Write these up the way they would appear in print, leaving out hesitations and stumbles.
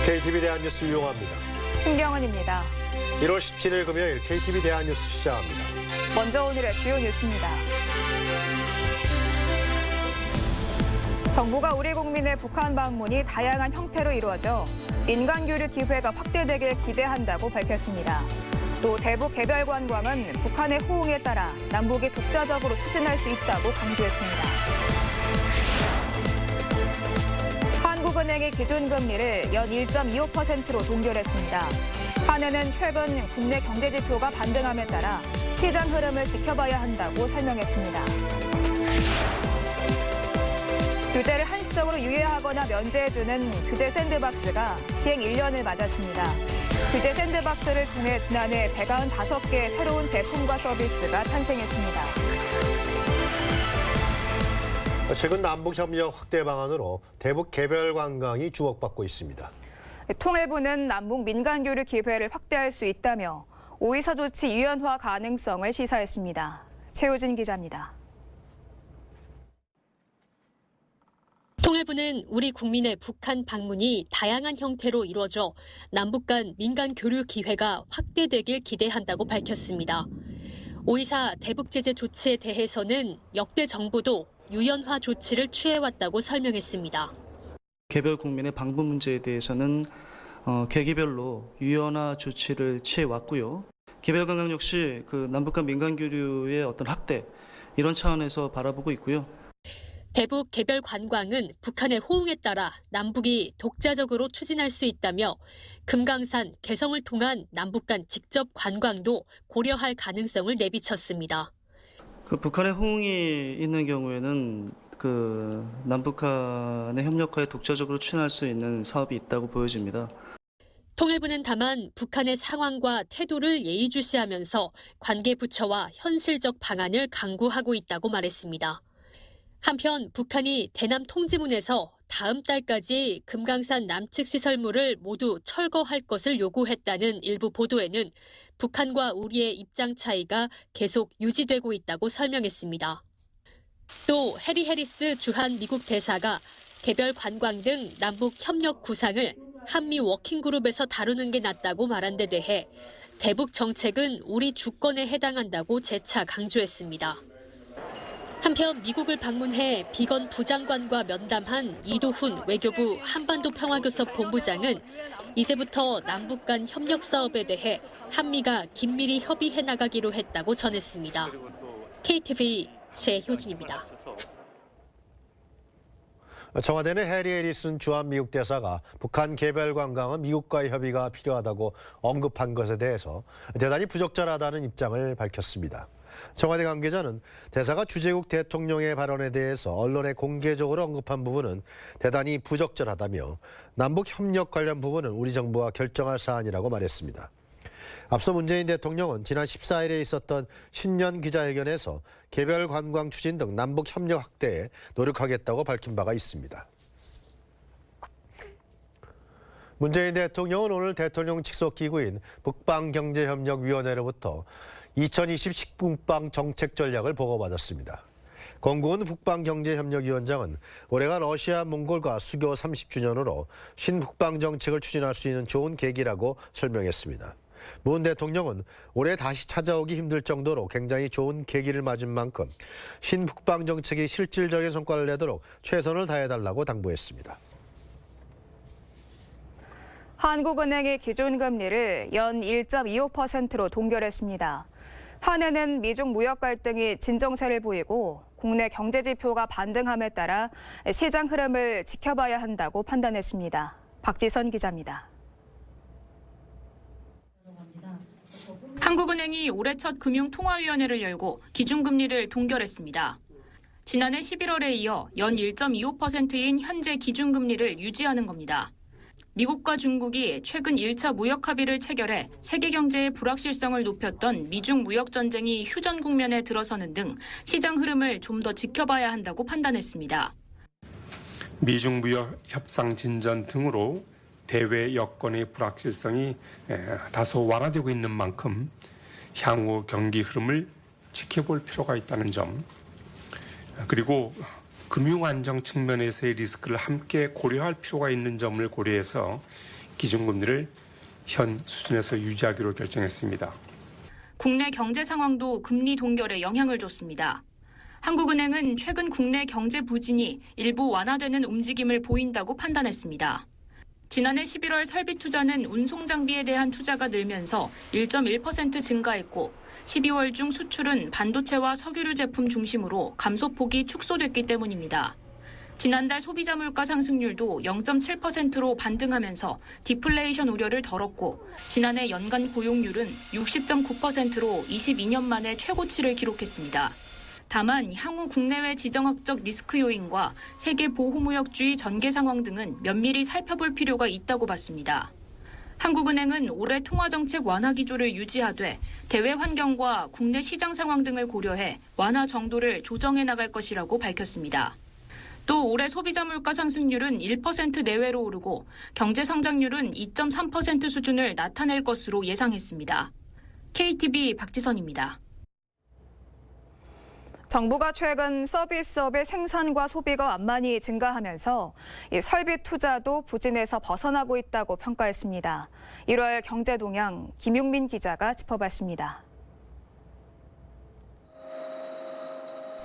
KTV 대한뉴스 유용합니다. 신경은입니다. 1월 17일 금요일 KTV 대한뉴스 시작합니다. 먼저 오늘의 주요 뉴스입니다. 정부가 우리 국민의 북한 방문이 다양한 형태로 이루어져 민간 교류 기회가 확대되길 기대한다고 밝혔습니다. 또 대북 개별 관광은 북한의 호응에 따라 남북이 독자적으로 추진할 수 있다고 강조했습니다. 한국은행이 기준금리를 연 1.25%로 동결했습니다. 한은은 최근 국내 경제지표가 반등함에 따라 시장 흐름을 지켜봐야 한다고 설명했습니다. 규제를 한시적으로 유예하거나 면제해주는 규제 샌드박스가 시행 1년을 맞았습니다. 규제 샌드박스를 통해 지난해 195개의 새로운 제품과 서비스가 탄생했습니다. 최근 남북협력 확대 방안으로 대북 개별 관광이 주목받고 있습니다. 통일부는 남북 민간 교류 기회를 확대할 수 있다며 오이사 조치 유연화 가능성을 시사했습니다. 최효진 기자입니다. 통일부는 우리 국민의 북한 방문이 다양한 형태로 이루어져 남북 간 민간 교류 기회가 확대되길 기대한다고 밝혔습니다. 오이사 대북 제재 조치에 대해서는 역대 정부도 유연화 조치를 취해왔다고 설명했습니다. 개별 국민의 방문 문제에 대해서는 계기별로 유연화 조치를 취해왔고요. 개별 관광 역시 남북 간 민간 교류의 어떤 확대 이런 차원에서 바라보고 있고요. 대북 개별 관광은 북한의 호응에 따라 남북이 독자적으로 추진할 수 있다며 금강산, 개성을 통한 남북 간 직접 관광도 고려할 가능성을 내비쳤습니다. 북한의 호응이 있는 경우에는 남북 간의 협력화에 독자적으로 추진할 수 있는 사업이 있다고 보여집니다. 통일부는 다만 북한의 상황과 태도를 예의주시하면서 관계 부처와 현실적 방안을 강구하고 있다고 말했습니다. 한편 북한이 대남 통지문에서 다음 달까지 금강산 남측 시설물을 모두 철거할 것을 요구했다는 일부 보도에는 북한과 우리의 입장 차이가 계속 유지되고 있다고 설명했습니다. 또 해리 해리스 주한 미국 대사가 개별 관광 등 남북 협력 구상을 한미 워킹그룹에서 다루는 게 낫다고 말한 데 대해 대북 정책은 우리 주권에 해당한다고 재차 강조했습니다. 한편 미국을 방문해 비건 부장관과 면담한 이도훈 외교부 한반도 평화교섭 본부장은 이제부터 남북 간 협력 사업에 대해 한미가 긴밀히 협의해 나가기로 했다고 전했습니다. KTV 최효진입니다. 청와대는 해리 해리슨 주한 미국 대사가 북한 개별 관광은 미국과의 협의가 필요하다고 언급한 것에 대해서 대단히 부적절하다는 입장을 밝혔습니다. 청와대 관계자는 대사가 주재국 대통령의 발언에 대해서 언론에 공개적으로 언급한 부분은 대단히 부적절하다며 남북 협력 관련 부분은 우리 정부가 결정할 사안이라고 말했습니다. 앞서 문재인 대통령은 지난 14일에 있었던 신년 기자회견에서 개별 관광 추진 등 남북 협력 확대에 노력하겠다고 밝힌 바가 있습니다. 문재인 대통령은 오늘 대통령 직속 기구인 북방경제협력위원회로부터 2020 식품빵 정책 전략을 보고받았습니다. 권고은 북방경제협력위원장은 올해가 러시아, 몽골과 수교 30주년으로 신북방 정책을 추진할 수 있는 좋은 계기라고 설명했습니다. 문 대통령은 올해 다시 찾아오기 힘들 정도로 굉장히 좋은 계기를 맞은 만큼 신북방 정책이 실질적인 성과를 내도록 최선을 다해달라고 당부했습니다. 한국은행이 기준금리를 연 1.25%로 동결했습니다. 한은은 미중 무역 갈등이 진정세를 보이고 국내 경제 지표가 반등함에 따라 시장 흐름을 지켜봐야 한다고 판단했습니다. 박지선 기자입니다. 한국은행이 올해 첫 금융통화위원회를 열고 기준금리를 동결했습니다. 지난해 11월에 이어 연 1.25%인 현재 기준금리를 유지하는 겁니다. 미국과 중국이 최근 1차 무역 합의를 체결해 세계 경제의 불확실성을 높였던 미중 무역 전쟁이 휴전 국면에 들어서는 등 시장 흐름을 좀 더 지켜봐야 한다고 판단했습니다. 미중 무역 협상 진전 등으로 대외 여건의 불확실성이 다소 완화되고 있는 만큼 향후 경기 흐름을 지켜볼 필요가 있다는 점, 그리고 금융 안정 측면에서의 리스크를 함께 고려할 필요가 있는 점을 고려해서 기준금리를 현 수준에서 유지하기로 결정했습니다. 국내 경제 상황도 금리 동결에 영향을 줬습니다. 한국은행은 최근 국내 경제 부진이 일부 완화되는 움직임을 보인다고 판단했습니다. 지난해 11월 설비 투자는 운송 장비에 대한 투자가 늘면서 1.1% 증가했고 12월 중 수출은 반도체와 석유류 제품 중심으로 감소폭이 축소됐기 때문입니다. 지난달 소비자 물가 상승률도 0.7%로 반등하면서 디플레이션 우려를 덜었고 지난해 연간 고용률은 60.9%로 22년 만에 최고치를 기록했습니다. 다만 향후 국내외 지정학적 리스크 요인과 세계 보호무역주의 전개 상황 등은 면밀히 살펴볼 필요가 있다고 봤습니다. 한국은행은 올해 통화정책 완화 기조를 유지하되 대외 환경과 국내 시장 상황 등을 고려해 완화 정도를 조정해 나갈 것이라고 밝혔습니다. 또 올해 소비자 물가 상승률은 1% 내외로 오르고 경제 성장률은 2.3% 수준을 나타낼 것으로 예상했습니다. KTV 박지선입니다. 정부가 최근 서비스업의 생산과 소비가 완만히 증가하면서 이 설비 투자도 부진에서 벗어나고 있다고 평가했습니다. 1월 경제 동향 김용민 기자가 짚어봤습니다.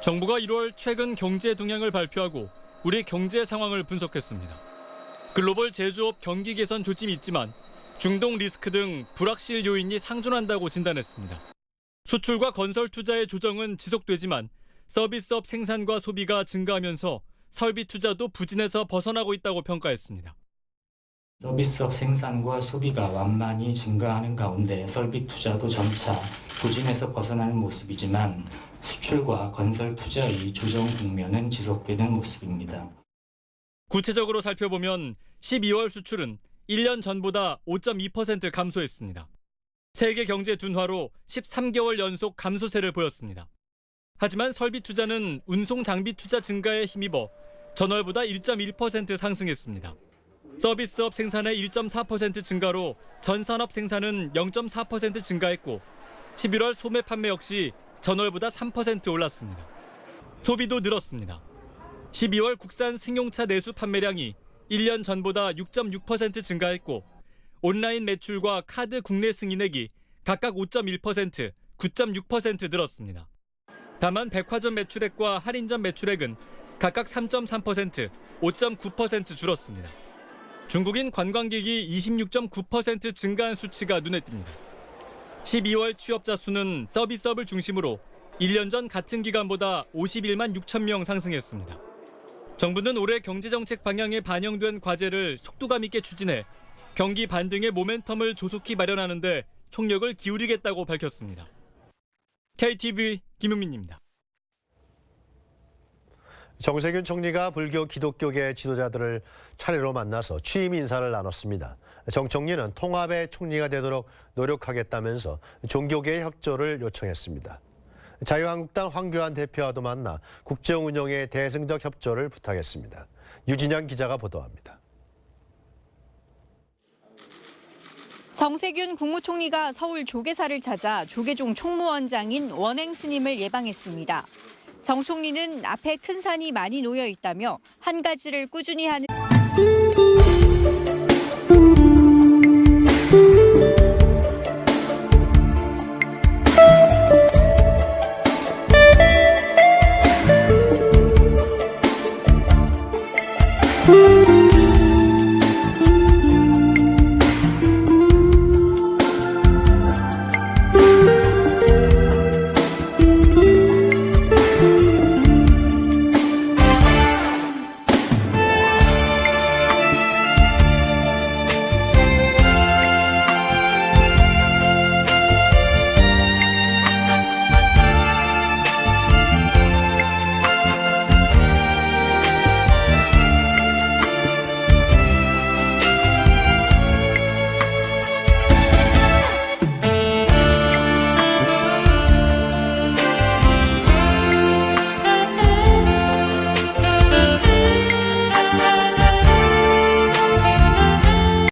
정부가 1월 최근 경제 동향을 발표하고 우리 경제 상황을 분석했습니다. 글로벌 제조업 경기 개선 조짐이 있지만 중동 리스크 등 불확실 요인이 상존한다고 진단했습니다. 수출과 건설 투자의 조정은 지속되지만 서비스업 생산과 소비가 증가하면서 설비 투자도 부진에서 벗어나고 있다고 평가했습니다. 서비스업 생산과 소비가 완만히 증가하는 가운데 설비 투자도 점차 부진에서 벗어나는 모습이지만 수출과 건설 투자의 조정 국면은 지속되는 모습입니다. 구체적으로 살펴보면 12월 수출은 1년 전보다 5.2% 감소했습니다. 세계 경제 둔화로 13개월 연속 감소세를 보였습니다. 하지만 설비 투자는 운송 장비 투자 증가에 힘입어 전월보다 1.1% 상승했습니다. 서비스업 생산의 1.4% 증가로 전 산업 생산은 0.4% 증가했고 11월 소매 판매 역시 전월보다 3% 올랐습니다. 소비도 늘었습니다. 12월 국산 승용차 내수 판매량이 1년 전보다 6.6% 증가했고 온라인 매출과 카드 국내 승인액이 각각 5.1%, 9.6% 늘었습니다. 다만 백화점 매출액과 할인점 매출액은 각각 3.3%, 5.9% 줄었습니다. 중국인 관광객이 26.9% 증가한 수치가 눈에 띕니다. 12월 취업자 수는 서비스업을 중심으로 1년 전 같은 기간보다 51만 6천 명 상승했습니다. 정부는 올해 경제정책 방향에 반영된 과제를 속도감 있게 추진해 경기 반등의 모멘텀을 조속히 마련하는 데 총력을 기울이겠다고 밝혔습니다. KTV 김용민입니다. 정세균 총리가 불교 기독교계 지도자들을 차례로 만나서 취임 인사를 나눴습니다. 정 총리는 통합의 총리가 되도록 노력하겠다면서 종교계의 협조를 요청했습니다. 자유한국당 황교안 대표와도 만나 국정 운영의 대승적 협조를 부탁했습니다. 유진영 기자가 보도합니다. 정세균 국무총리가 서울 조계사를 찾아 조계종 총무원장인 원행 스님을 예방했습니다. 정 총리는 앞에 큰 산이 많이 놓여 있다며 한 가지를 꾸준히 하는